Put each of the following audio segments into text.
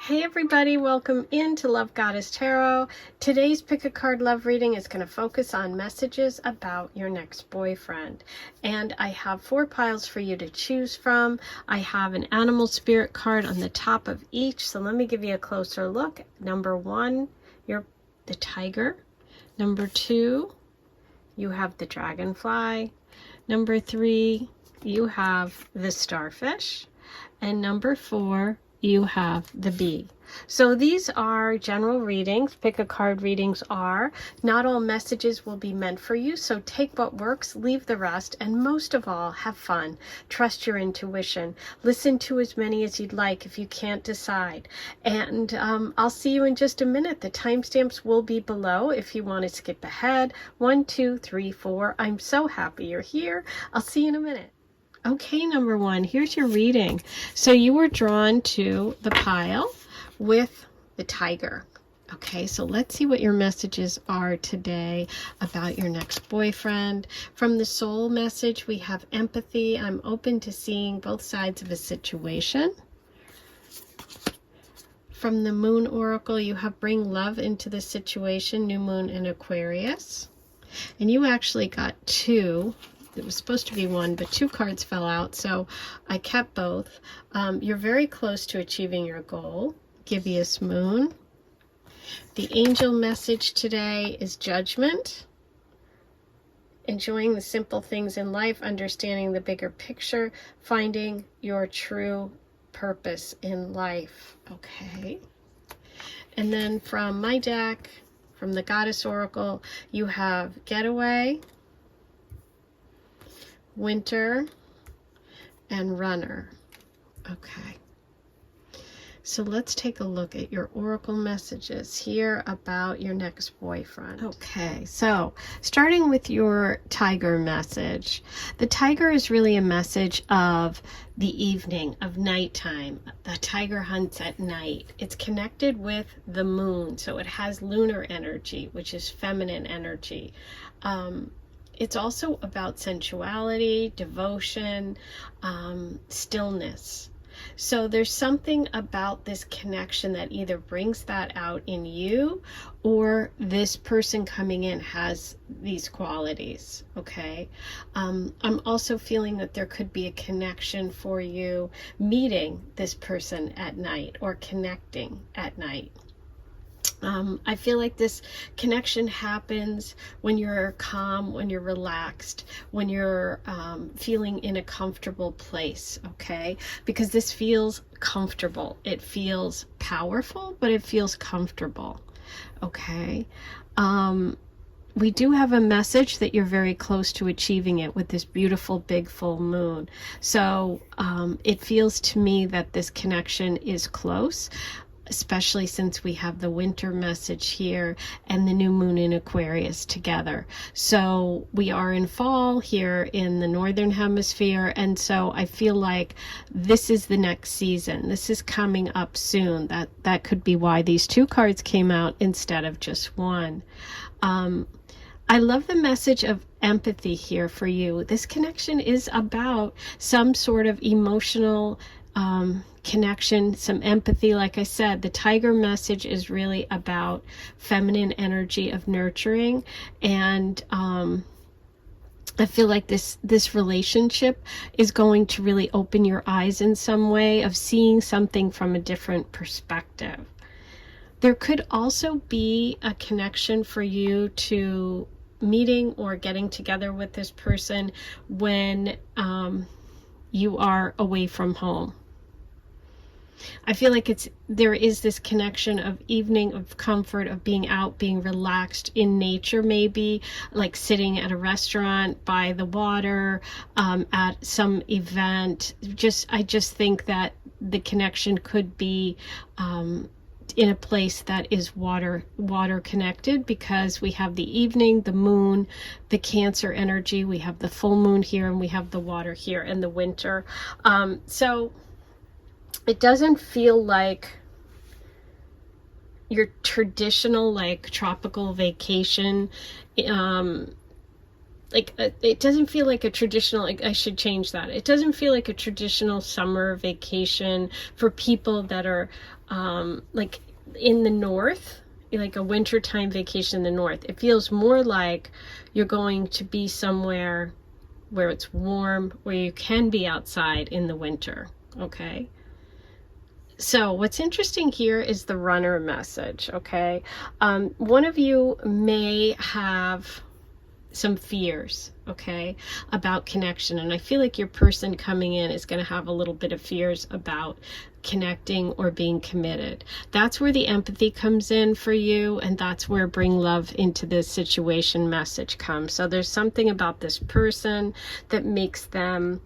Hey everybody, welcome into Love Goddess Tarot. Today's pick a card love reading is going to focus on messages about your next boyfriend. And I have 4 piles for you to choose from. I have an animal spirit card on the top of each. So let me give you a closer look. Number 1, you're the tiger. Number 2, you have the dragonfly. Number 3, you have the starfish. And number 4, you have the bee. So these are general readings. Pick a card readings are. Not all messages will be meant for you, so take what works, leave the rest, and most of all, have fun. Trust your intuition. Listen to as many as you'd like if you can't decide. And I'll see you in just a minute. The timestamps will be below if you want to skip ahead. 1, 2, 3, 4. I'm so happy you're here. I'll see you in a minute. Okay, number 1, here's your reading. So you were drawn to the pile with the tiger. Okay, so let's see what your messages are today about your next boyfriend. From the soul message, we have empathy. I'm open to seeing both sides of a situation. From the moon oracle, you have bring love into the situation, new moon in Aquarius. And you actually got 2. It was supposed to be 1, but 2 cards fell out, so I kept both. You're very close to achieving your goal. Gibeus moon. The angel message today is judgment. Enjoying the simple things in life, understanding the bigger picture, finding your true purpose in life. Okay. And then from my deck, from the Goddess Oracle, you have getaway, winter, and runner. Okay, so let's take a look at your oracle messages here about your next boyfriend. Okay, so starting with your tiger message. The tiger is really a message of the evening, of nighttime. The tiger hunts at night. It's connected with the moon, so it has lunar energy, which is feminine energy. It's also about sensuality, devotion, stillness. So there's something about this connection that either brings that out in you, or this person coming in has these qualities, okay? I'm also feeling that there could be a connection for you meeting this person at night or connecting at night. I feel like this connection happens when you're calm, when you're relaxed, when you're feeling in a comfortable place, okay? Because this feels comfortable. It feels powerful, but it feels comfortable, okay? We do have a message that you're very close to achieving it with this beautiful big full moon. So it feels to me that this connection is close, especially since we have the winter message here and the new moon in Aquarius together. So we are in fall here in the northern hemisphere, and so I feel like this is the next season. This is coming up soon. That could be why these 2 cards came out instead of just 1. I love the message of empathy here for you. This connection is about some sort of emotional connection, some empathy. Like I said, the tiger message is really about feminine energy of nurturing, and I feel like this relationship is going to really open your eyes in some way of seeing something from a different perspective. There could also be a connection for you to meeting or getting together with this person when you are away from home. I feel like there is this connection of evening, of comfort, of being out, being relaxed in nature, maybe like sitting at a restaurant by the water, at some event. I just think that the connection could be in a place that is water connected, because we have the evening, the moon, the Cancer energy, we have the full moon here, and we have the water here in the winter. So it doesn't feel like your traditional like tropical vacation. It doesn't feel like a traditional, I should change that. It doesn't feel like a traditional summer vacation for people that are like in the north, like a wintertime vacation in the north. It feels more like you're going to be somewhere where it's warm, where you can be outside in the winter, okay? So what's interesting here is the runner message, okay? One of you may have some fears, okay, about connection. And I feel like your person coming in is going to have a little bit of fears about connecting or being committed. That's where the empathy comes in for you, and that's where bring love into this situation message comes. So there's something about this person that makes them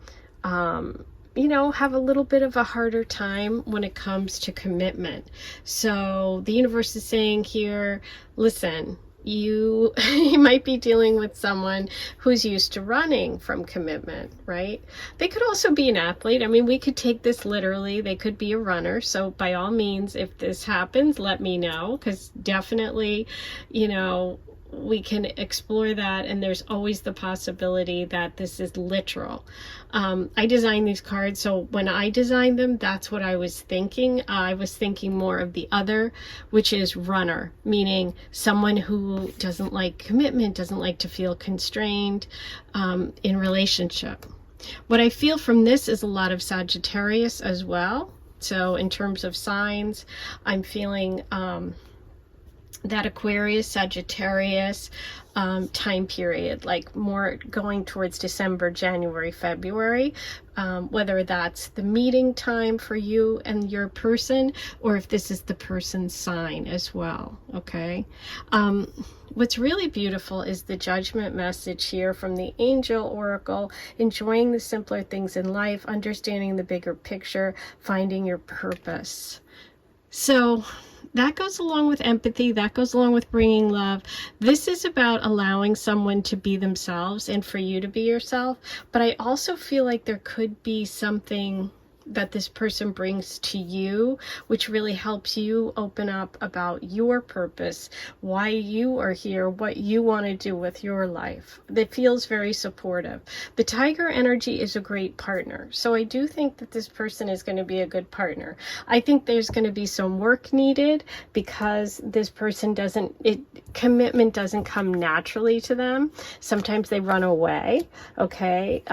you know, have a little bit of a harder time when it comes to commitment. So the universe is saying here, listen, you might be dealing with someone who's used to running from commitment, right? They could also be an athlete. I mean, we could take this literally. They could be a runner. So by all means, if this happens, let me know, because definitely, you know, we can explore that, and there's always the possibility that this is literal. I designed these cards, so when I designed them, that's what I was thinking. I was thinking more of the other, which is runner, meaning someone who doesn't like commitment, doesn't like to feel constrained in relationship. What I feel from this is a lot of Sagittarius as well. So in terms of signs, I'm feeling that Aquarius, Sagittarius time period, like more going towards December, January, February, whether that's the meeting time for you and your person, or if this is the person's sign as well, okay? What's really beautiful is the judgment message here from the angel oracle: enjoying the simpler things in life, understanding the bigger picture, finding your purpose. So that goes along with empathy. That goes along with bringing love. This is about allowing someone to be themselves and for you to be yourself. But I also feel like there could be something that this person brings to you, which really helps you open up about your purpose, why you are here, what you want to do with your life. That feels very supportive. The tiger energy is a great partner. So I do think that this person is going to be a good partner. I think there's going to be some work needed because this person commitment doesn't come naturally to them. Sometimes they run away, okay?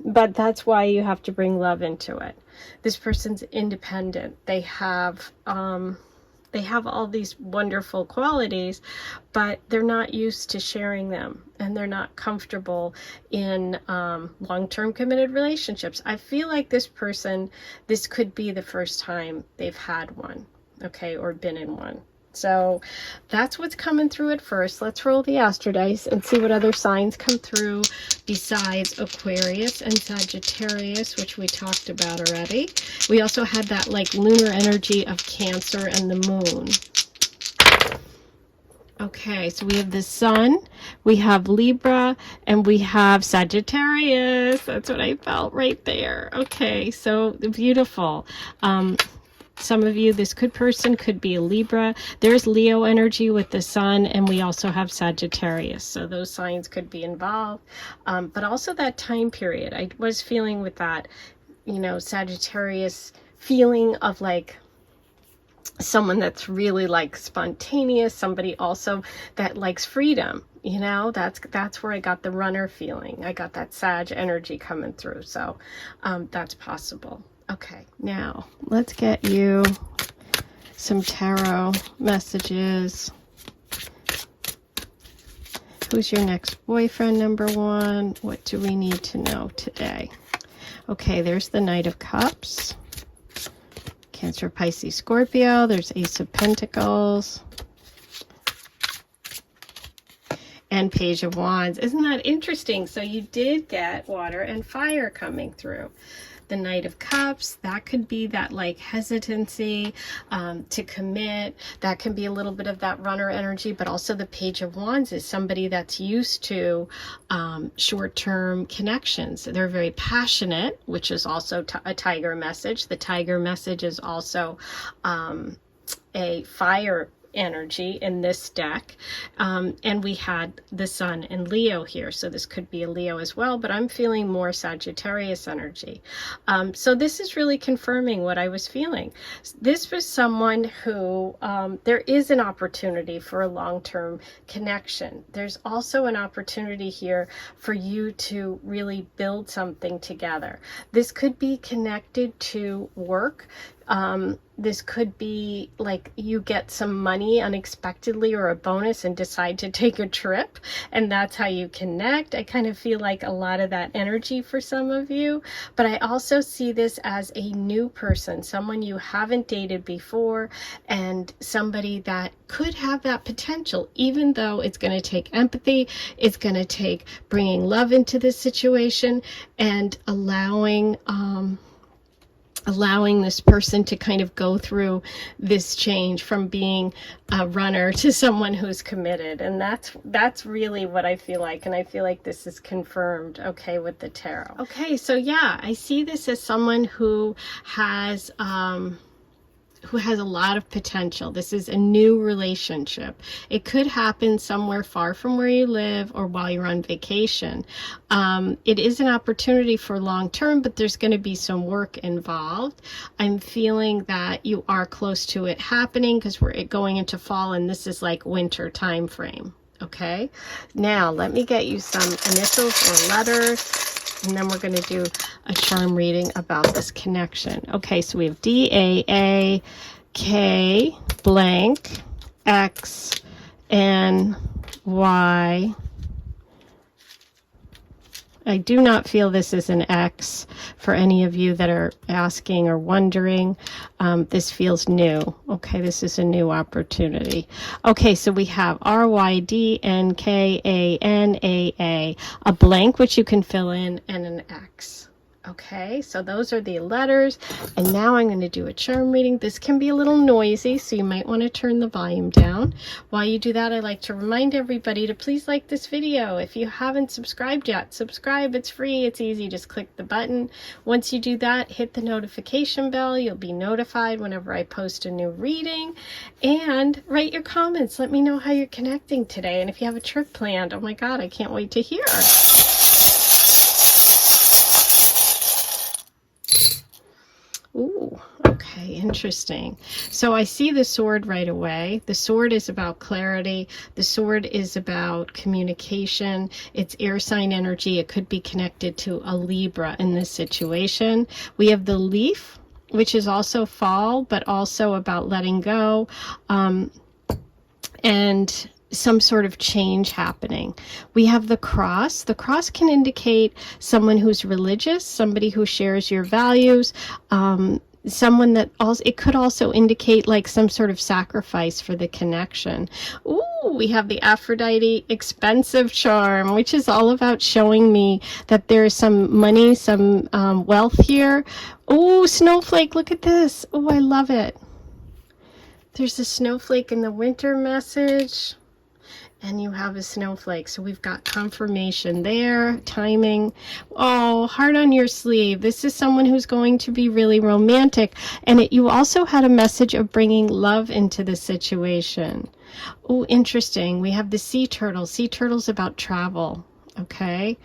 But that's why you have to bring love into it. This person's independent. They have all these wonderful qualities, but they're not used to sharing them, and they're not comfortable in long-term committed relationships. I feel like this person, this could be the first time they've had one, okay, or been in one. So that's what's coming through at first. Let's roll the Astro Dice and see what other signs come through besides Aquarius and Sagittarius, which we talked about already. We also had that like lunar energy of Cancer and the moon. Okay, so we have the Sun, we have Libra, and we have Sagittarius. That's what I felt right there. Okay, so beautiful. Some of you, this person could be a Libra. There's Leo energy with the Sun, and we also have Sagittarius. So those signs could be involved. But also that time period. I was feeling with that, you know, Sagittarius feeling of like someone that's really like spontaneous, somebody also that likes freedom. You know, that's where I got the runner feeling. I got that Sag energy coming through. So that's possible. Okay, now let's get you some tarot messages. Who's your next boyfriend, number one? What do we need to know today? Okay, there's the Knight of Cups. Cancer, Pisces, Scorpio. There's Ace of Pentacles. And Page of Wands. Isn't that interesting? So you did get water and fire coming through. The Knight of Cups, that could be that like hesitancy to commit. That can be a little bit of that runner energy, but also the Page of Wands is somebody that's used to short-term connections. They're very passionate, which is also a tiger message. The tiger message is also a fire energy in this deck, and we had the Sun and Leo here, so this could be a Leo as well, but I'm feeling more Sagittarius energy. So this is really confirming what I was feeling. This was someone who there is an opportunity for a long-term connection. There's also an opportunity here for you to really build something together. This could be connected to work. This could be like you get some money unexpectedly or a bonus and decide to take a trip, and that's how you connect. I kind of feel like a lot of that energy for some of you, but I also see this as a new person, someone you haven't dated before, and somebody that could have that potential, even though it's going to take empathy, it's going to take bringing love into this situation and allowing this person to kind of go through this change from being a runner to someone who's committed. And that's really what I feel like. And I feel like this is confirmed, okay, with the tarot. Okay, so yeah, I see this as someone who has a lot of potential. This is a new relationship. It could happen somewhere far from where you live or while you're on vacation. It is an opportunity for long term, but there's going to be some work involved. I'm feeling that you are close to it happening because we're going into fall and this is like winter time frame. Okay, now let me get you some initials or letters, and then we're going to do a charm reading about this connection. Okay, so we have DAAK blank X N Y. I do not feel this is an X for any of you that are asking or wondering. This feels new. Okay, this is a new opportunity. Okay, so we have RYDNKANAA, a blank which you can fill in, and an X. Okay, so those are the letters, and now I'm going to do a charm reading. This can be a little noisy, so you might want to turn the volume down. While you do that, I'd like to remind everybody to please like this video. If you haven't subscribed yet, subscribe. It's free, it's easy, just click the button. Once you do that, hit the notification bell. You'll be notified whenever I post a new reading, and write your comments. Let me know how you're connecting today, and if you have a trip planned, oh my god, I can't wait to hear. Ooh, okay, interesting. So I see the sword right away. The sword is about clarity. The sword is about communication. It's air sign energy. It could be connected to a Libra in this situation. We have the leaf, which is also fall, but also about letting go, and some sort of change happening. We have the cross. The cross can indicate someone who's religious, somebody who shares your values, someone that also, it could also indicate like some sort of sacrifice for the connection. Ooh, we have the Aphrodite expensive charm, which is all about showing me that there's some money, some wealth here. Ooh, snowflake, look at this. Oh, I love it. There's a snowflake in the winter message, and you have a snowflake. So we've got confirmation there, timing. Oh, heart on your sleeve. This is someone who's going to be really romantic. And you also had a message of bringing love into the situation. Oh, interesting. We have the sea turtle. Sea turtle's about travel. Okay.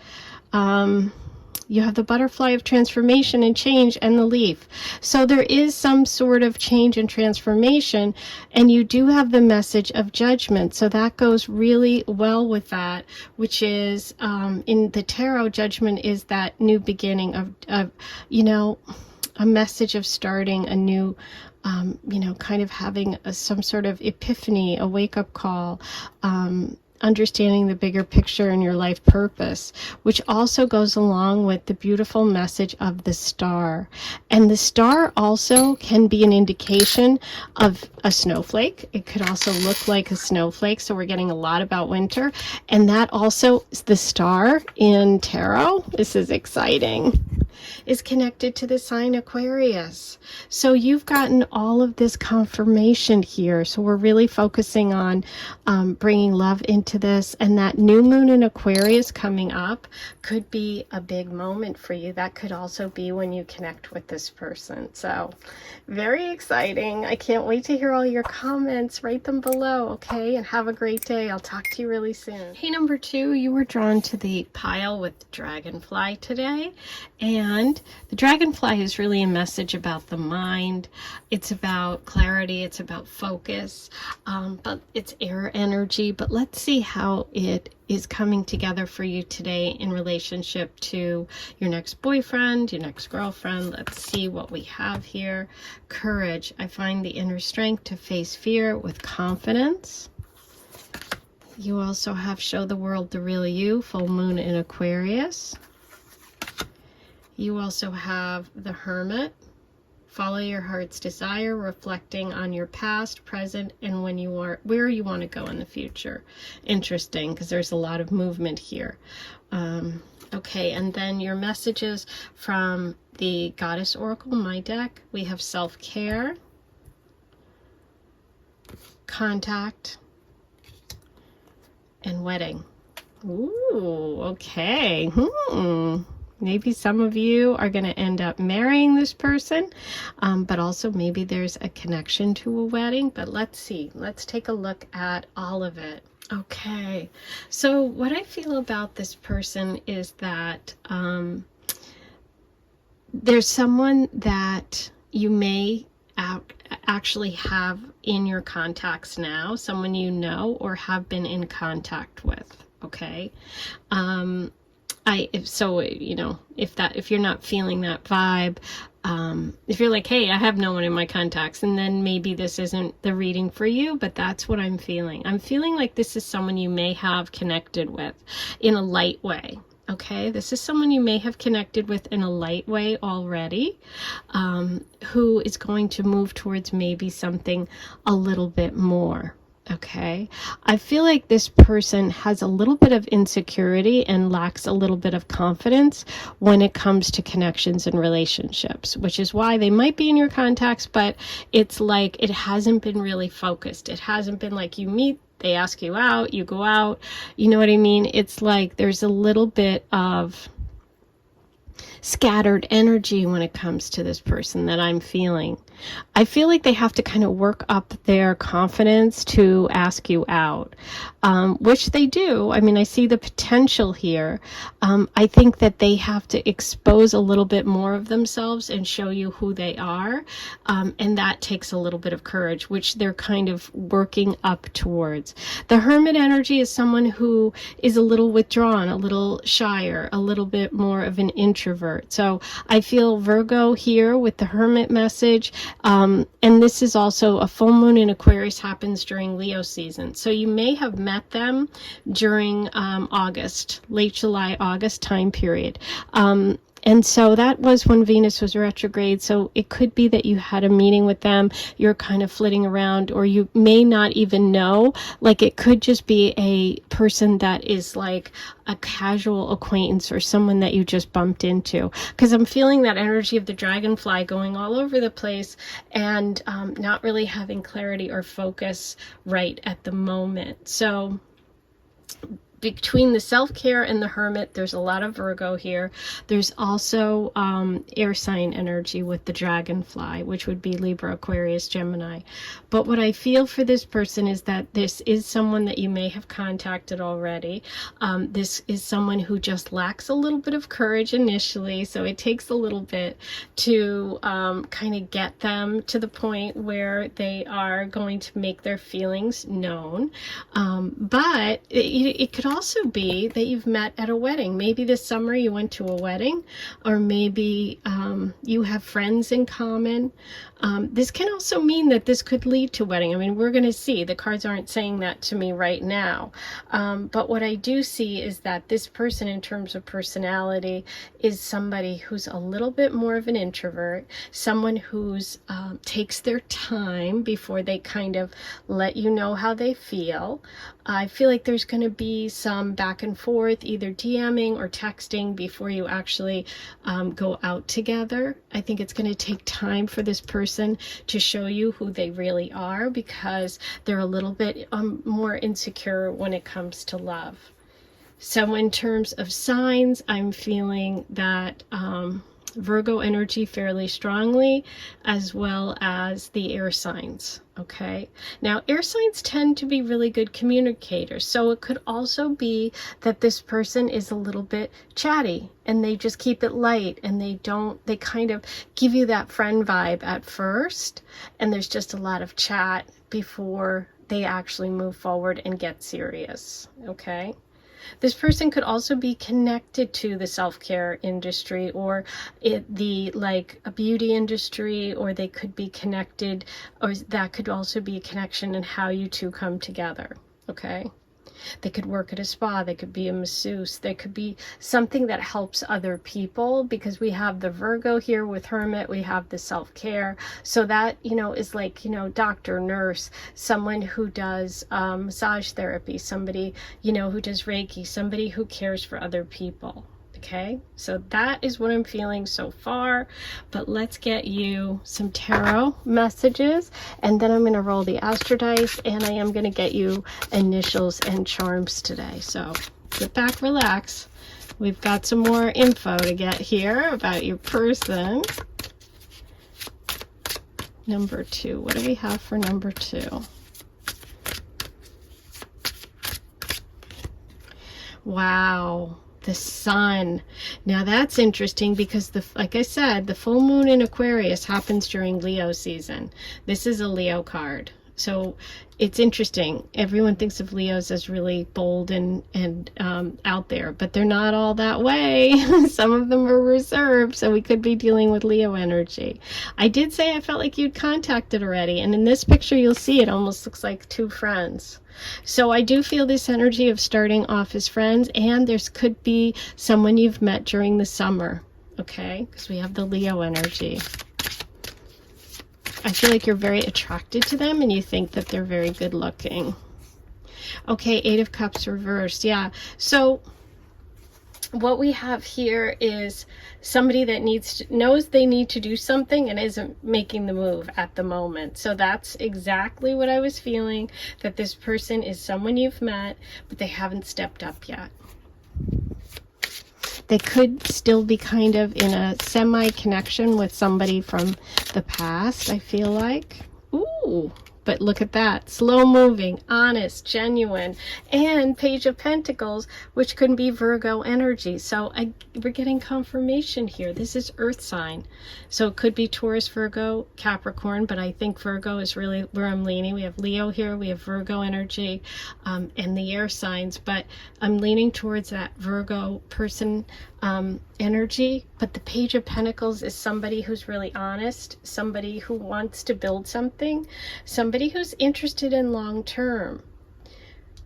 You have the butterfly of transformation and change, and the leaf. So there is some sort of change and transformation, and you do have the message of judgment. So that goes really well with that, which is in the tarot, judgment is that new beginning of you know, a message of starting a new, you know, kind of having some sort of epiphany, a wake-up call, understanding the bigger picture in your life purpose, which also goes along with the beautiful message of the star. And the star also can be an indication of a snowflake. It could also look like a snowflake, so we're getting a lot about winter. And that also is the star in tarot. This is exciting. is connected to the sign Aquarius. So you've gotten all of this confirmation here. So we're really focusing on bringing love into this, and that new moon in Aquarius coming up could be a big moment for you. That could also be when you connect with this person. So very exciting. I can't wait to hear all your comments. Write them below, okay? And have a great day. I'll talk to you really soon. Hey, number 2, you were drawn to the pile with the dragonfly today. And the dragonfly is really a message about the mind. It's about clarity. It's about focus. But it's air energy. But let's see how it is coming together for you today in relationship to your next boyfriend, your next girlfriend. Let's see what we have here. Courage. I find the inner strength to face fear with confidence. You also have show the world the real you, full moon in Aquarius. You also have the Hermit. Follow your heart's desire, reflecting on your past, present, and where you want to go in the future. Interesting, because there's a lot of movement here. Okay, and then your messages from the Goddess Oracle, my deck. We have self-care, contact, and wedding. Ooh, okay. Maybe some of you are going to end up marrying this person, but also maybe there's a connection to a wedding. But let's see. Let's take a look at all of it. Okay. So what I feel about this person is that there's someone that you may actually have in your contacts now, someone you know or have been in contact with. Okay. If you're not feeling that vibe, if you're like, hey, I have no one in my contacts, and then maybe this isn't the reading for you, but that's what I'm feeling. I'm feeling like this is someone you may have connected with in a light way. Okay, this is someone you may have connected with in a light way already, who is going to move towards maybe something a little bit more. Okay, I feel like this person has a little bit of insecurity and lacks a little bit of confidence when it comes to connections and relationships, which is why they might be in your contacts, but it's like it hasn't been really focused. It hasn't been like you meet, they ask you out, you go out, you know what I mean? It's like there's a little bit of scattered energy when it comes to this person that I'm feeling. I feel like they have to kind of work up their confidence to ask you out, which they do. I mean, I see the potential here. I think that they have to expose a little bit more of themselves and show you who they are. And that takes a little bit of courage, which they're kind of working up towards. The Hermit energy is someone who is a little withdrawn, a little shyer, a little bit more of an introvert. So I feel Virgo here with the Hermit message. And this is also a full moon in Aquarius happens during Leo season. So you may have met them during August, late July, August time period. And so that was when Venus was retrograde. So it could be that you had a meeting with them, you're kind of flitting around, or you may not even know. Like it could just be a person that is like a casual acquaintance or someone that you just bumped into. Because I'm feeling that energy of the dragonfly going all over the place and not really having clarity or focus right at the moment. So between the self-care and the Hermit, there's a lot of Virgo here. There's also air sign energy with the dragonfly, which would be Libra, Aquarius, Gemini. But what I feel for this person is that this is someone that you may have contacted already. This is someone who just lacks a little bit of courage initially, so it takes a little bit to kind of get them to the point where they are going to make their feelings known. But it could also be that you've met at a wedding. Maybe this summer you went to a wedding, or maybe you have friends in common. This can also mean that this could lead to wedding. I mean, we're going to see. The cards aren't saying that to me right now. But what I do see is that this person, in terms of personality, is somebody who's a little bit more of an introvert, someone who's takes their time before they kind of let you know how they feel. I feel like there's going to be some back and forth, either DMing or texting before you actually go out together. I think it's going to take time for this person to show you who they really are, because they're a little bit more insecure when it comes to love. So in terms of signs, I'm feeling that Virgo energy fairly strongly, as well as the air signs. Okay, now air signs tend to be really good communicators, so it could also be that this person is a little bit chatty and they just keep it light, and they kind of give you that friend vibe at first, and there's just a lot of chat before they actually move forward and get serious. Okay, this person could also be connected to the self-care industry, or a beauty industry, or they could be connected, or that could also be a connection in how you two come together. Okay, they could work at a spa, they could be a masseuse, they could be something that helps other people, because we have the Virgo here with Hermit, we have the self-care, so that, is like, doctor, nurse, someone who does massage therapy, somebody, who does Reiki, somebody who cares for other people. Okay, so that is what I'm feeling so far, but let's get you some tarot messages, and then I'm going to roll the astro dice, and I am going to get you initials and charms today. So sit back, relax. We've got some more info to get here about your person. Number 2. What do we have for number 2? Wow. The sun. Now that's interesting, because like I said, the full moon in Aquarius happens during Leo season. This is a Leo card. So it's interesting. Everyone thinks of Leos as really bold and out there, but they're not all that way. Some of them are reserved, so we could be dealing with Leo energy. I did say I felt like you'd contacted already, and in this picture you'll see it almost looks like 2 friends. So I do feel this energy of starting off as friends, and there could be someone you've met during the summer, okay? Because we have the Leo energy. I feel like you're very attracted to them, and you think that they're very good looking. Okay, 8 of Cups reversed. Yeah, so what we have here is somebody that knows they need to do something and isn't making the move at the moment. So that's exactly what I was feeling, that this person is someone you've met, but they haven't stepped up yet. They could still be kind of in a semi-connection with somebody from the past, I feel like. Ooh, but look at that. Slow moving, honest, genuine, and Page of Pentacles, which could be Virgo energy. So we're getting confirmation here. This is Earth sign. So it could be Taurus, Virgo, Capricorn, but I think Virgo is really where I'm leaning. We have Leo here, we have Virgo energy, and the air signs, but I'm leaning towards that Virgo person energy. But the Page of Pentacles is somebody who's really honest, somebody who wants to build something, somebody who's interested in long term.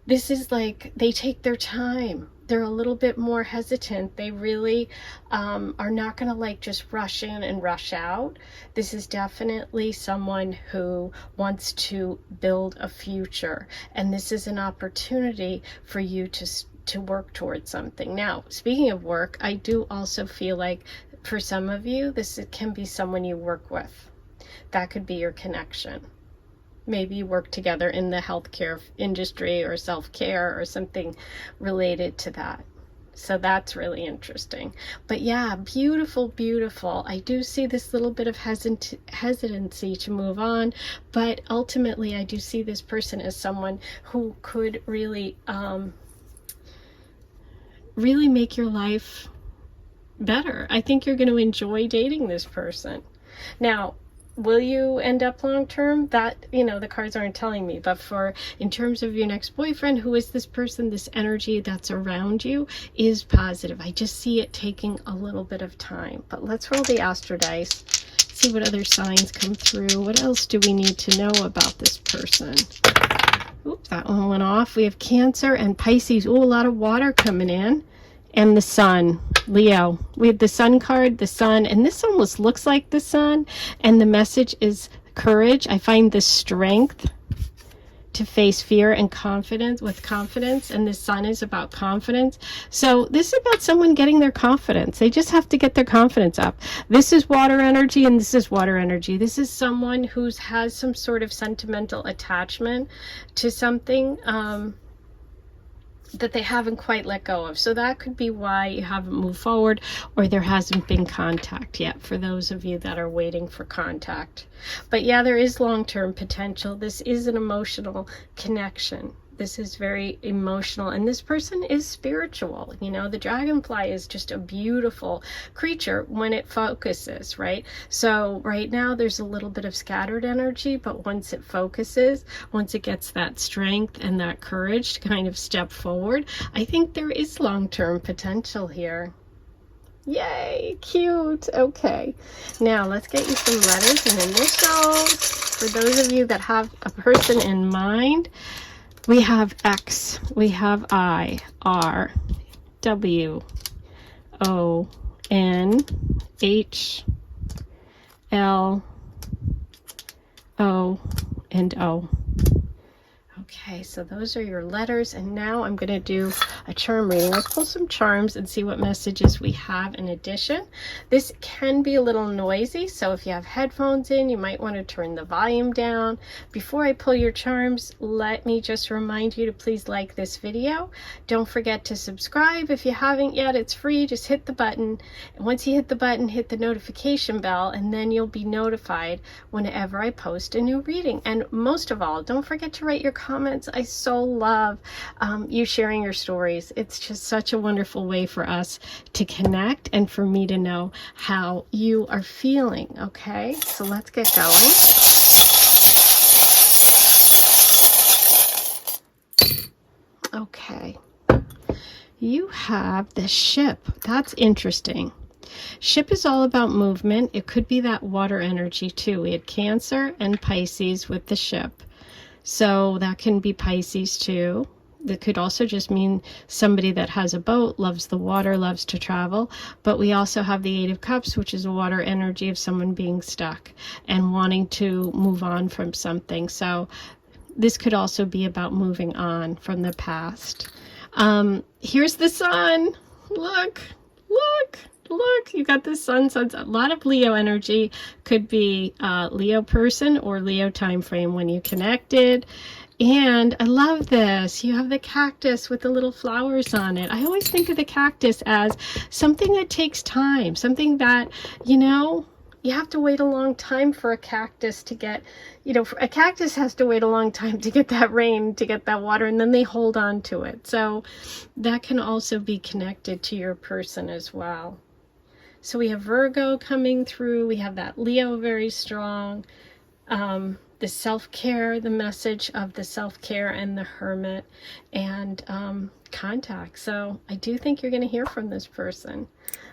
This is like, they take their time. They're a little bit more hesitant. They really are not going to like just rush in and rush out. This is definitely someone who wants to build a future, and this is an opportunity for you to work towards something. Now, speaking of work, I do also feel like for some of you, this can be someone you work with. That could be your connection. Maybe you work together in the healthcare industry or self-care or something related to that. So that's really interesting. But yeah, beautiful, beautiful. I do see this little bit of hesitancy to move on, but ultimately I do see this person as someone who could really really make your life better. I think you're going to enjoy dating this person. Now, will you end up long term? That, the cards aren't telling me, but in terms of your next boyfriend, who is this person, this energy that's around you is positive. I just see it taking a little bit of time. But let's roll the astro dice, see what other signs come through. What else do we need to know about this person? Oops, that one went off. We have Cancer and Pisces. Ooh, a lot of water coming in. And the sun, Leo. We have the sun card, the sun, and this almost looks like the sun. And the message is courage. I find the strength to face fear and confidence with confidence, and the Sun is about confidence. So this is about someone getting their confidence. They just have to get their confidence up. This is water energy, and this is water energy. This is someone who has some sort of sentimental attachment to something that they haven't quite let go of. So that could be why you haven't moved forward, or there hasn't been contact yet, for those of you that are waiting for contact. But yeah, there is long-term potential. This is an emotional connection. This is very emotional, and this person is spiritual. You know, the dragonfly is just a beautiful creature when it focuses, right? So right now there's a little bit of scattered energy, but once it focuses, once it gets that strength and that courage to kind of step forward, I think there is long-term potential here. Yay, cute. Okay, now let's get you some letters and initials. For those of you that have a person in mind, we have X, we have I, R, W, O, N, H, L, O, and O. Okay, so those are your letters, and now I'm going to do a charm reading. Let's pull some charms and see what messages we have in addition. This can be a little noisy, so if you have headphones in, you might want to turn the volume down. Before I pull your charms, let me just remind you to please like this video. Don't forget to subscribe if you haven't yet. It's free. Just hit the button. And once you hit the button, hit the notification bell, and then you'll be notified whenever I post a new reading. And most of all, don't forget to write your comments. I so love you sharing your stories. It's just such a wonderful way for us to connect and for me to know how you are feeling. Okay, so let's get going. Okay, you have the Ship. That's interesting. Ship is all about movement. It could be that water energy too. We had Cancer and Pisces with the Ship. So that can be Pisces too. That could also just mean somebody that has a boat, loves the water, loves to travel. But we also have the Eight of Cups, which is a water energy of someone being stuck and wanting to move on from something. So this could also be about moving on from the past. Here's the Sun. Look, look. Look, you got the sun. A lot of Leo energy. Could be Leo person or Leo time frame when you connected. And I love this. You have the cactus with the little flowers on it. I always think of the cactus as something that takes time, something that, you know, you have to wait a long time for a cactus to get, you know, a cactus has to wait a long time to get that rain, to get that water, and then they hold on to it. So that can also be connected to your person as well. So we have Virgo coming through. We have that Leo very strong. The self-care, the message of the self-care and the Hermit, and contact. So I do think you're going to hear from this person.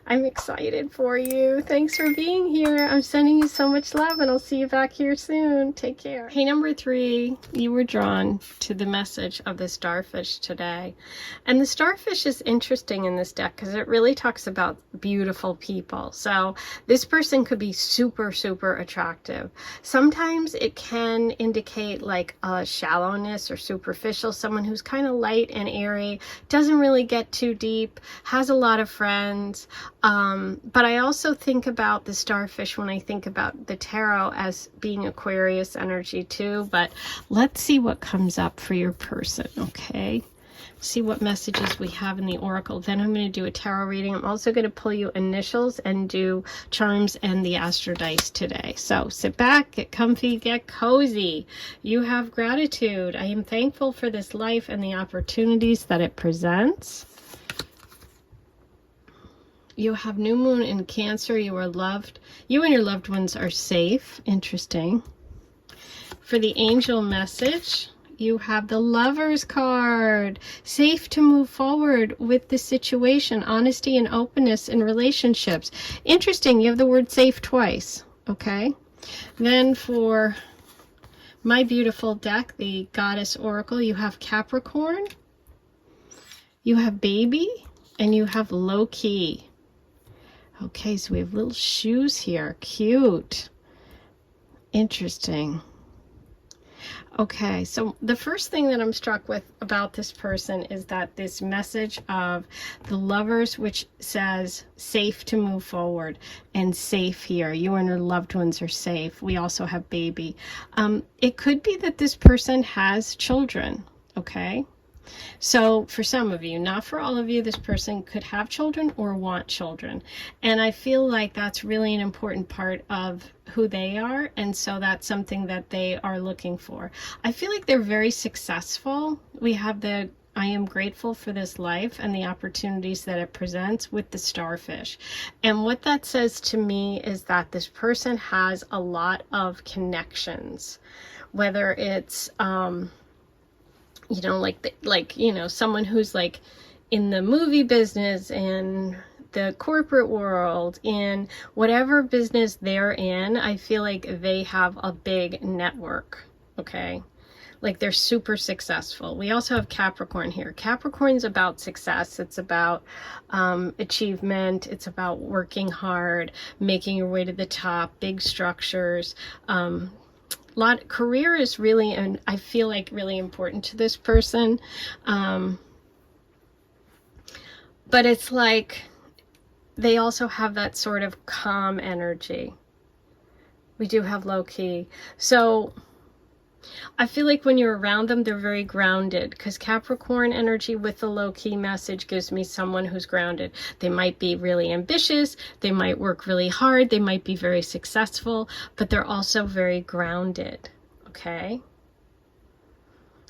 I'm excited for you. Thanks for being here. I'm sending you so much love, and I'll see you back here soon. Take care. Hey, number 3, you were drawn to the message of the starfish today. And the starfish is interesting in this deck because it really talks about beautiful people. So this person could be super, super attractive. Sometimes it can indicate like a shallowness or superficial, someone who's kind of light and airy, doesn't really get too deep, has a lot of friends. But I also think about the starfish when I think about the tarot as being Aquarius energy too. But let's see what comes up for your person, okay? See what messages we have in the oracle. Then I'm going to do a tarot reading. I'm also going to pull you initials and do charms and the astro dice today. So sit back, get comfy, get cozy. You have gratitude. I am thankful for this life and the opportunities that it presents. You have new moon in Cancer. You are loved. You and your loved ones are safe. Interesting. For the angel message, you have the Lovers card. Safe to move forward with the situation. Honesty and openness in relationships. Interesting. You have the word safe twice. Okay. Then for my beautiful deck, the Goddess Oracle, you have Capricorn. You have Baby. And you have Low Key. Okay, so we have little shoes here. Cute. Interesting. Okay, so the first thing that I'm struck with about this person is that this message of the Lovers, which says safe to move forward and safe here. You and your loved ones are safe. We also have baby. It could be that this person has children, okay? So for some of you, not for all of you, this person could have children or want children. And I feel like that's really an important part of who they are. And so that's something that they are looking for. I feel like they're very successful. We have the I am grateful for this life and the opportunities that it presents with the starfish. And what that says to me is that this person has a lot of connections, whether it's, you know, like, you know, someone who's like in the movie business, in the corporate world, in whatever business they're in, I feel like they have a big network, okay? Like they're super successful. We also have Capricorn here. Capricorn's about success. It's about achievement. It's about working hard, making your way to the top, big structures. Career is really, and I feel like really important to this person. But it's like they also have that sort of calm energy. We do have low key. So I feel like when you're around them, they're very grounded, because Capricorn energy with the low-key message gives me someone who's grounded. They might be really ambitious, they might work really hard, they might be very successful, but they're also very grounded, okay?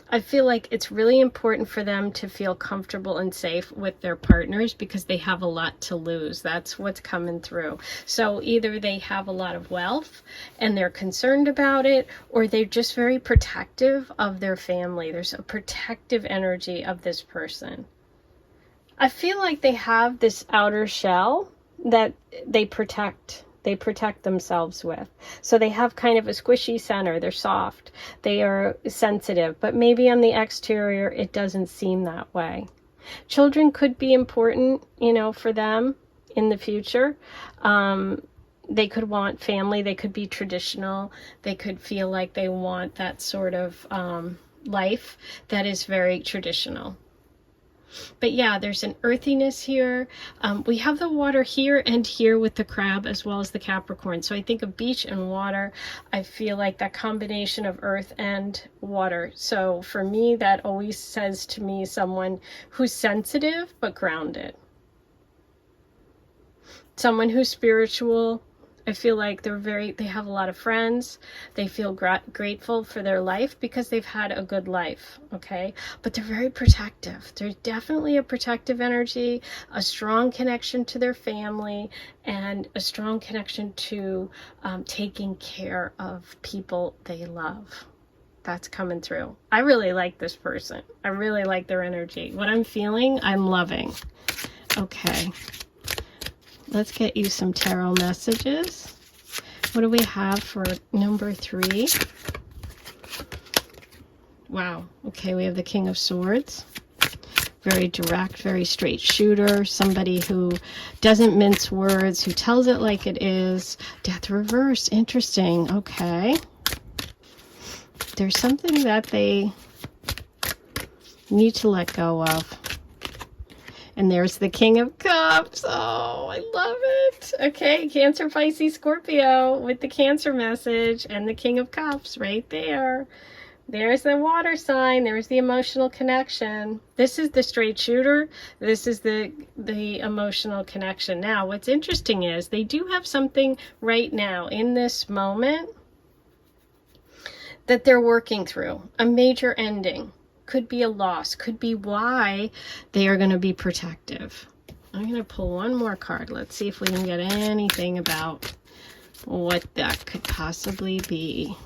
I feel like it's really important for them to feel comfortable and safe with their partners because they have a lot to lose. That's what's coming through. So either they have a lot of wealth and they're concerned about it, or they're just very protective of their family. There's a protective energy of this person. I feel like they have this outer shell that they protect themselves with. So they have kind of a squishy center. They're soft. They are sensitive, but maybe on the exterior, it doesn't seem that way. Children could be important, you know, for them in the future. They could want family. They could be traditional. They could feel like they want that sort of life that is very traditional. But yeah, there's an earthiness here. We have the water here and here with the crab as well as the Capricorn. So I think of beach and water. I feel like that combination of earth and water. So for me, that always says to me someone who's sensitive but grounded. Someone who's spiritual. I feel like they have a lot of friends. They feel grateful for their life because they've had a good life, okay? But they're very protective. There's definitely a protective energy, a strong connection to their family, and a strong connection to taking care of people they love. That's coming through. I really like this person. I really like their energy. What I'm feeling, I'm loving. Okay. Let's get you some tarot messages. What do we have for number 3? Wow. Okay, we have the King of Swords. Very direct, very straight shooter. Somebody who doesn't mince words, who tells it like it is. Death reversed. Interesting. Okay. There's something that they need to let go of. And there's the King of Cups. Oh, I love it. Okay, Cancer, Pisces, Scorpio with the Cancer message and the King of Cups right there. There's the water sign. There's the emotional connection. This is the straight shooter. This is the emotional connection. Now, what's interesting is they do have something right now in this moment that they're working through. A major ending. Could be a loss, could be why they are going to be protective. I'm going to pull one more card. Let's see if we can get anything about what that could possibly be.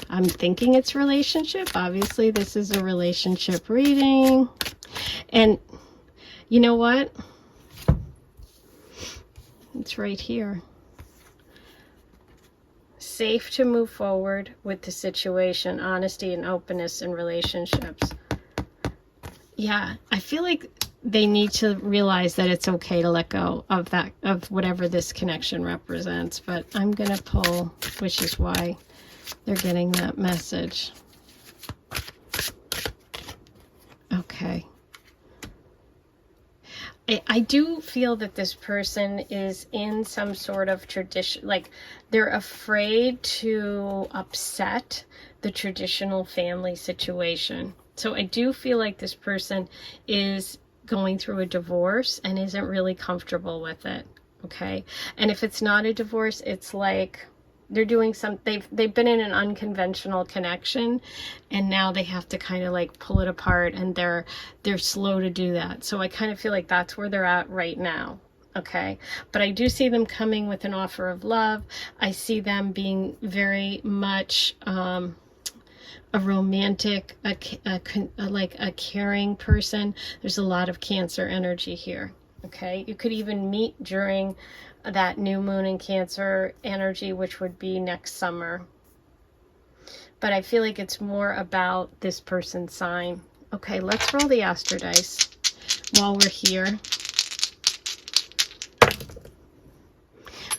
I'm thinking it's relationship. Obviously, this is a relationship reading. And you know what? It's right here. Safe to move forward with the situation, honesty and openness in relationships. Yeah, I feel like they need to realize that it's okay to let go of that, of whatever this connection represents. But I'm gonna pull, which is why They're getting that message. Okay. I do feel that this person is in some sort of tradition, like they're afraid to upset the traditional family situation. So I do feel like this person is going through a divorce and isn't really comfortable with it. Okay. And if it's not a divorce, it's like they're doing they've been in an unconventional connection, and now they have to kind of like pull it apart, and they're slow to do that. So I kind of feel like that's where they're at right now. Okay. But I do see them coming with an offer of love. I see them being very much a romantic, like a caring person. There's a lot of Cancer energy here. Okay. You could even meet during that new moon in Cancer energy, which would be next summer. But I feel like it's more about this person's sign. Okay, let's roll the Astro dice while we're here.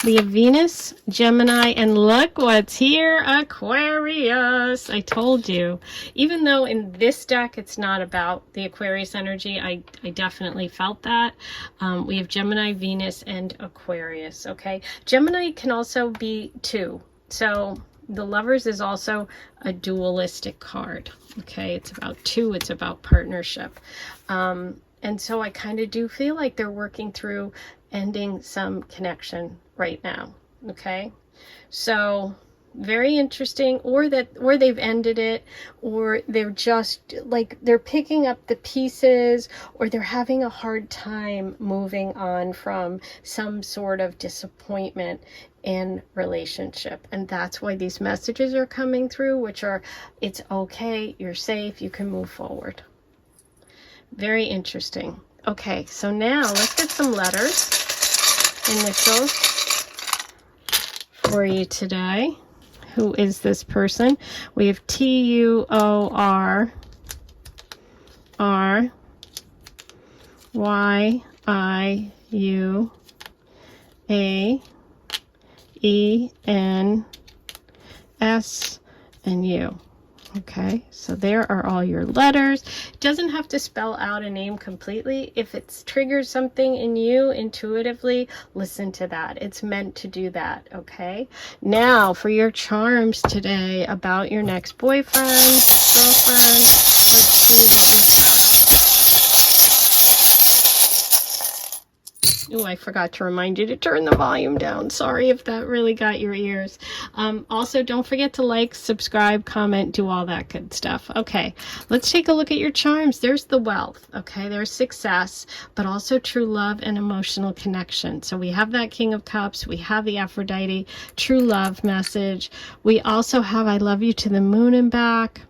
We have Venus, Gemini, and look what's here, Aquarius. I told you. Even though in this deck it's not about the Aquarius energy, I definitely felt that. We have Gemini, Venus, and Aquarius, okay? Gemini can also be 2. So the Lovers is also a dualistic card, okay? It's about 2. It's about partnership. And so I kind of do feel like they're working through ending some connection right now. Okay. So very interesting, or they've ended it, or they're just like, they're picking up the pieces, or they're having a hard time moving on from some sort of disappointment in relationship. And that's why these messages are coming through, which are, it's okay, you're safe, you can move forward. Very interesting. Okay, so now let's get some letters, initials for you today. Who is this person? We have TUORYIUAENS and U. Okay, so there are all your letters. It doesn't have to spell out a name completely. If it's triggered something in you intuitively, listen to that. It's meant to do that, okay? Now, for your charms today about your next boyfriend, girlfriend, let's see what we got. Oh, I forgot to remind you to turn the volume down. Sorry if that really got your ears. Also, don't forget to like, subscribe, comment, do all that good stuff. Okay, let's take a look at your charms. There's the wealth, okay? There's success, but also true love and emotional connection. So we have that King of Cups. We have the Aphrodite, true love message. We also have I love you to the moon and back.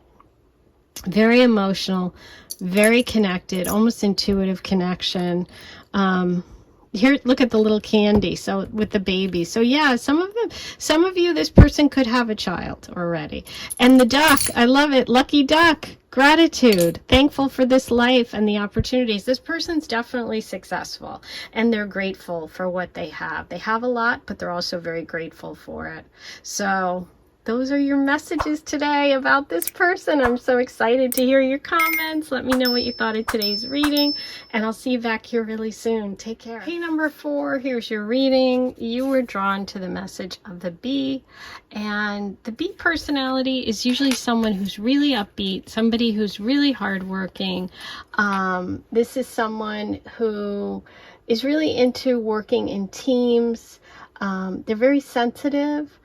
Very emotional, very connected, almost intuitive connection. Here, look at the little candy. So with the baby. So yeah, some of you, this person could have a child already. And the duck, I love it. Lucky duck. Gratitude. Thankful for this life and the opportunities. This person's definitely successful, and they're grateful for what they have. They have a lot, but they're also very grateful for it. So those are your messages today about this person. I'm so excited to hear your comments. Let me know what you thought of today's reading, and I'll see you back here really soon. Take care. Hey, number 4, here's your reading. You were drawn to the message of the bee, and the bee personality is usually someone who's really upbeat, somebody who's really hardworking. This is someone who is really into working in teams. They're very sensitive.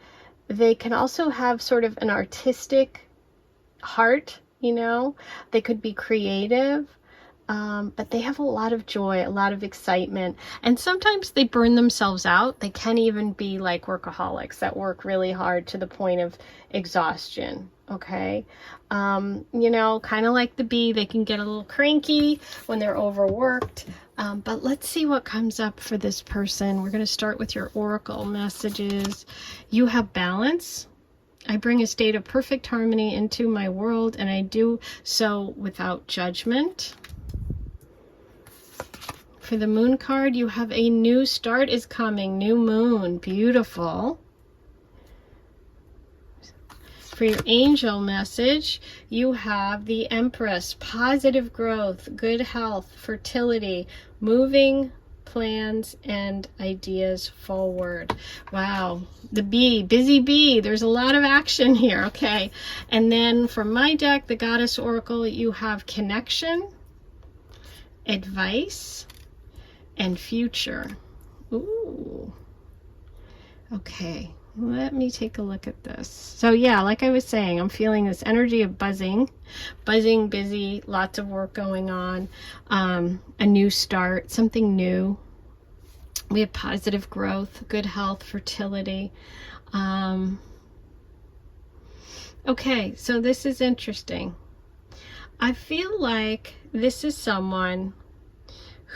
They can also have sort of an artistic heart, you know. They could be creative, but they have a lot of joy, a lot of excitement. And sometimes they burn themselves out. They can even be like workaholics that work really hard to the point of exhaustion, okay? You know, kind of like the bee, they can get a little cranky when they're overworked. But let's see what comes up for this person. We're going to start with your oracle messages. You have balance. I bring a state of perfect harmony into my world, and I do so without judgment. For the moon card, you have a new start is coming. New moon. Beautiful. For your angel message, you have the Empress, positive growth, good health, fertility, moving plans and ideas forward. Wow, the bee, busy bee. There's a lot of action here. Okay, and then for my deck, the Goddess Oracle, you have connection, advice, and future. Ooh. Okay, let me take a look at this. So yeah, like I was saying, I'm feeling this energy of buzzing, busy, lots of work going on, a new start, something new. We have positive growth, good health, fertility. Okay, so this is interesting. I feel like this is someone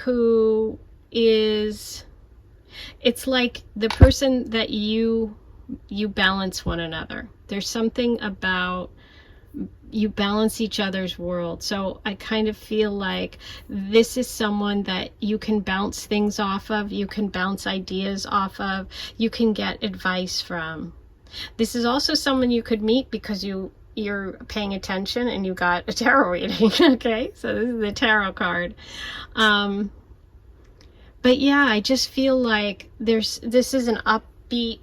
who is, it's like the person that you balance one another. There's something about you balance each other's world. So I kind of feel like this is someone that you can bounce things off of, you can bounce ideas off of, you can get advice from. This is also someone you could meet because you're paying attention and you got a tarot reading. Okay, so this is the tarot card. But yeah, I just feel like this is an upbeat,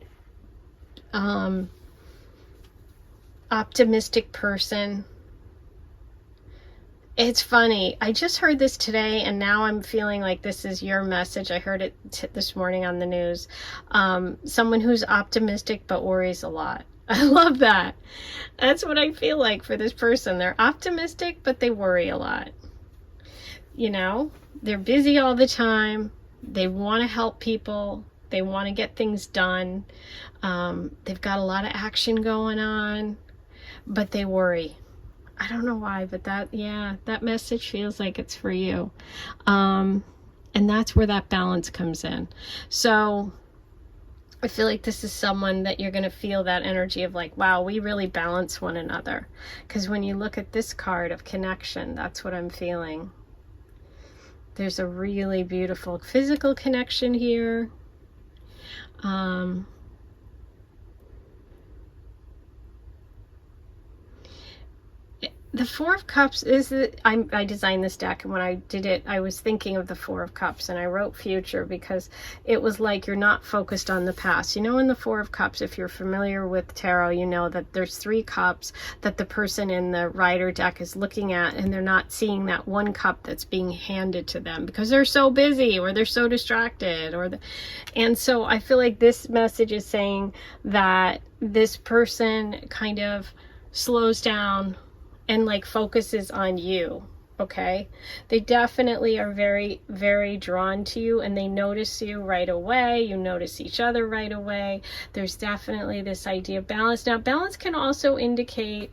optimistic person. It's funny. I just heard this today and now I'm feeling like this is your message. I heard it this morning on the news. Someone who's optimistic but worries a lot. I love that. That's what I feel like for this person. They're optimistic but they worry a lot. You know, they're busy all the time. They want to help people. They want to get things done. They've got a lot of action going on, but they worry. I don't know why, but that message feels like it's for you. And that's where that balance comes in. So I feel like this is someone that you're going to feel that energy of like, wow, we really balance one another. Because when you look at this card of connection, that's what I'm feeling. There's a really beautiful physical connection here. The Four of Cups is, I designed this deck, and when I did it, I was thinking of the Four of Cups, and I wrote future because it was like you're not focused on the past. You know, in the Four of Cups, if you're familiar with tarot, you know that there's 3 cups that the person in the rider deck is looking at, and they're not seeing that one cup that's being handed to them because they're so busy or they're so distracted. And so I feel like this message is saying that this person kind of slows down and like focuses on you. Okay, they definitely are very, very drawn to you, and they notice you right away. You notice each other right away. There's definitely this idea of balance. Now, balance can also indicate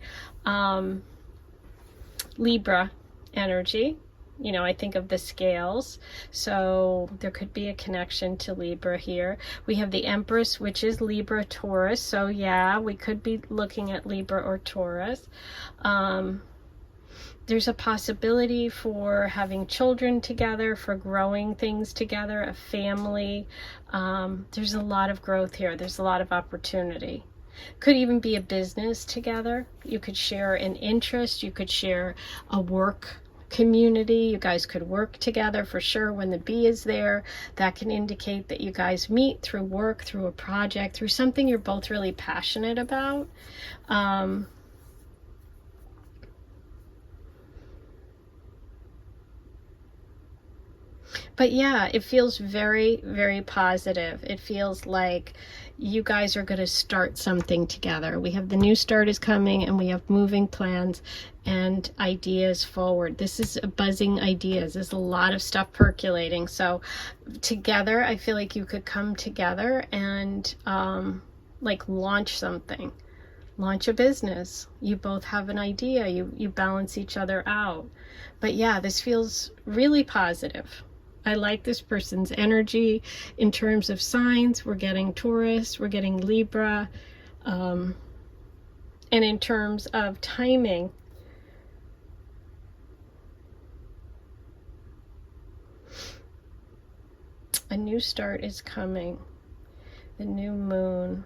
Libra energy. You know, I think of the scales, so there could be a connection to Libra here. We have the Empress, which is Libra, Taurus, so yeah, we could be looking at Libra or Taurus. There's a possibility for having children together, for growing things together, a family. There's a lot of growth here. There's a lot of opportunity. Could even be a business together. You could share an interest. You could share a work community. You guys could work together for sure. When the bee is there, that can indicate that you guys meet through work, through a project, through something you're both really passionate about. But yeah, it feels very, very positive. It feels like you guys are going to start something together. We have the new start is coming, and we have moving plans and ideas forward. This is buzzing ideas. There's a lot of stuff percolating. So together, I feel like you could come together and like launch something. Launch a business. You both have an idea. You balance each other out. But yeah, this feels really positive. I like this person's energy in terms of signs. We're getting Taurus, we're getting Libra, and in terms of timing, a new start is coming, the new moon.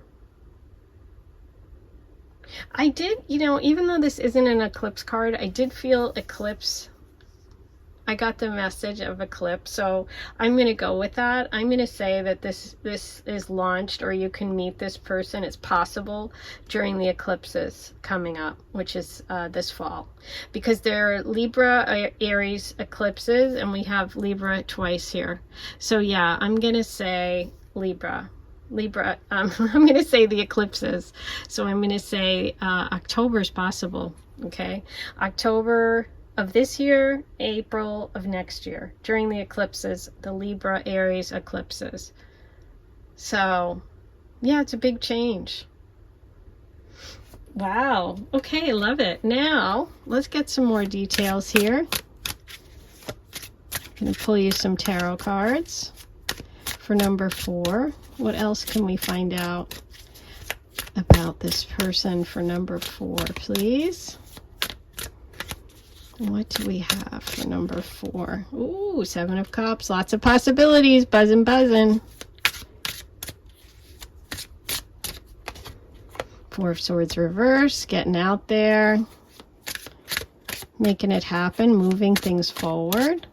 I did, you know, even though this isn't an eclipse card, I did feel eclipse. I got the message of eclipse, so I'm going to go with that. I'm going to say that this is launched, or you can meet this person. It's possible during the eclipses coming up, which is this fall, because there are Libra, Aries eclipses, and we have Libra twice here. So yeah, I'm going to say Libra. I'm going to say the eclipses. So I'm going to say October is possible. Okay, October of this year, April of next year, during the eclipses, the Libra Aries eclipses. So yeah, it's a big change. Wow. Okay, I love it. Now let's get some more details here. I'm going to pull you some tarot cards for number 4. What else can we find out about this person for number 4, please? What do we have for number 4? Ooh, 7 of Cups. Lots of possibilities. Buzzing, buzzing. 4 of Swords reverse. Getting out there. Making it happen. Moving things forward.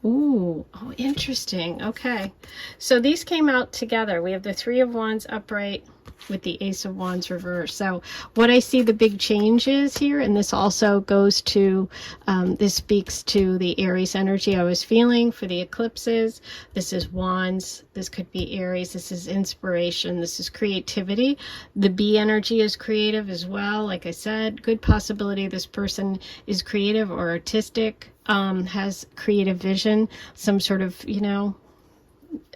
Ooh, oh, interesting. Okay. So these came out together. We have the 3 of Wands upright with the Ace of Wands reverse. So what I see the big change is here, and this also goes to, this speaks to the Aries energy I was feeling for the eclipses. This is Wands. This could be Aries. This is inspiration. This is creativity. The B energy is creative as well. Like I said, good possibility this person is creative or artistic, has creative vision, some sort of, you know,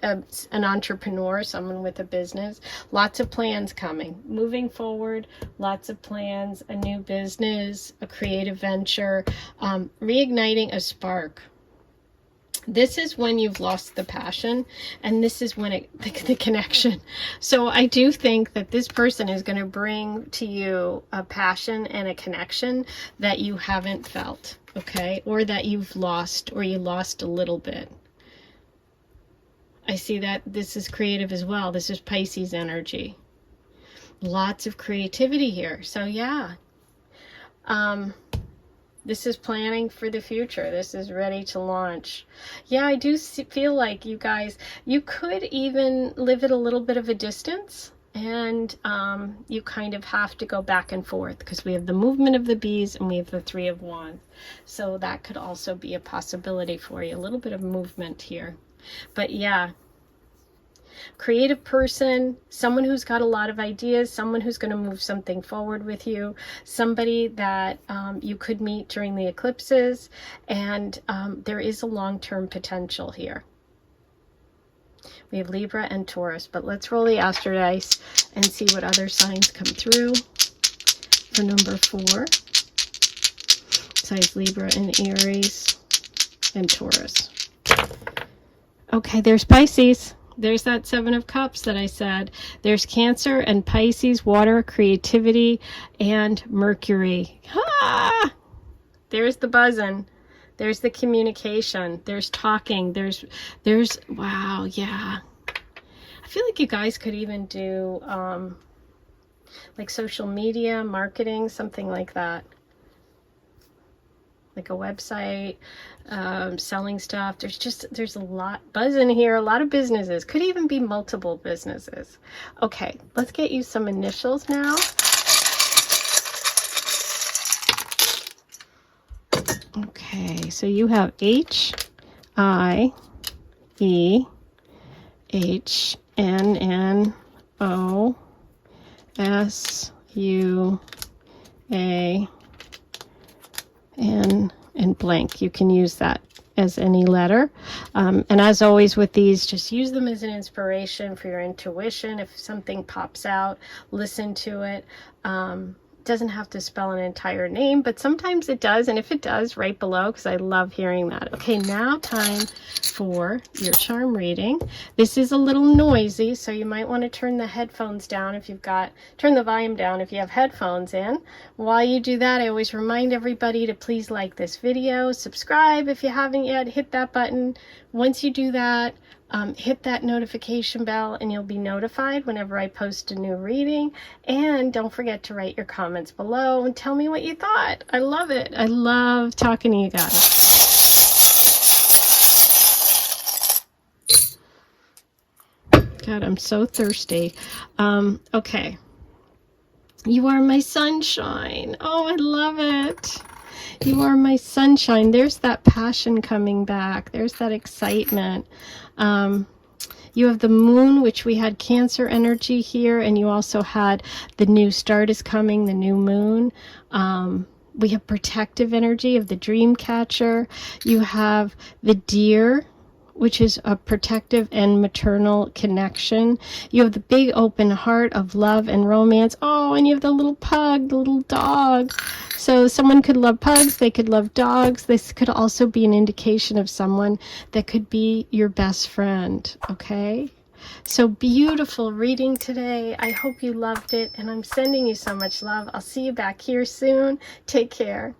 an entrepreneur, someone with a business. Lots of plans coming, moving forward, lots of plans, a new business, a creative venture, reigniting a spark. This is when you've lost the passion, and this is when the connection. So I do think that this person is going to bring to you a passion and a connection that you haven't felt, okay? Or that you've lost, or you lost a little bit. I see that this is creative as well. This is Pisces energy. Lots of creativity here. So yeah, this is planning for the future. This is ready to launch. Yeah, I do feel like you guys, you could even live at a little bit of a distance, and you kind of have to go back and forth because we have the movement of the bees and we have the 3 of Wands. So that could also be a possibility for you. A little bit of movement here. But yeah, creative person, someone who's got a lot of ideas, someone who's going to move something forward with you, somebody that you could meet during the eclipses, and there is a long-term potential here. We have Libra and Taurus, but let's roll the Astro Dice and see what other signs come through for number 4, besides Libra and Aries and Taurus. Okay, there's Pisces. There's that 7 of Cups that I said. There's Cancer and Pisces, water, creativity, and Mercury. Ah! There's the buzzing. There's the communication. There's talking. There's wow, yeah. I feel like you guys could even do like social media, marketing, something like that. Like a website, selling stuff. There's a lot buzzing here, a lot of businesses. Could even be multiple businesses. Okay, let's get you some initials now. Okay, so you have H, I, E, H, N, N, O, S, U, A, and blank. You can use that as any letter. And as always with these, just use them as an inspiration for your intuition. If something pops out, listen to it. Doesn't have to spell an entire name, but sometimes it does. And if it does, write below, because I love hearing that. Okay, now time for your charm reading. This is a little noisy, so you might want to turn the headphones down if you've got, turn the volume down if you have headphones in. While you do that, I always remind everybody to please like this video, subscribe if you haven't yet, hit that button. Once you do that, hit that notification bell and you'll be notified whenever I post a new reading. And don't forget to write your comments below and tell me what you thought. I love it. I love talking to you guys. God, I'm so thirsty. Okay. You are my sunshine. Oh, I love it. You are my sunshine. There's that passion coming back. There's that excitement. You have the moon, which we had Cancer energy here, and you also had the new start is coming, the new moon. We have protective energy of the dream catcher. You have the deer, which is a protective and maternal connection. You have the big open heart of love and romance. Oh, and you have the little pug, the little dog. So someone could love pugs, they could love dogs. This could also be an indication of someone that could be your best friend, okay? So beautiful reading today. I hope you loved it, and I'm sending you so much love. I'll see you back here soon. Take care.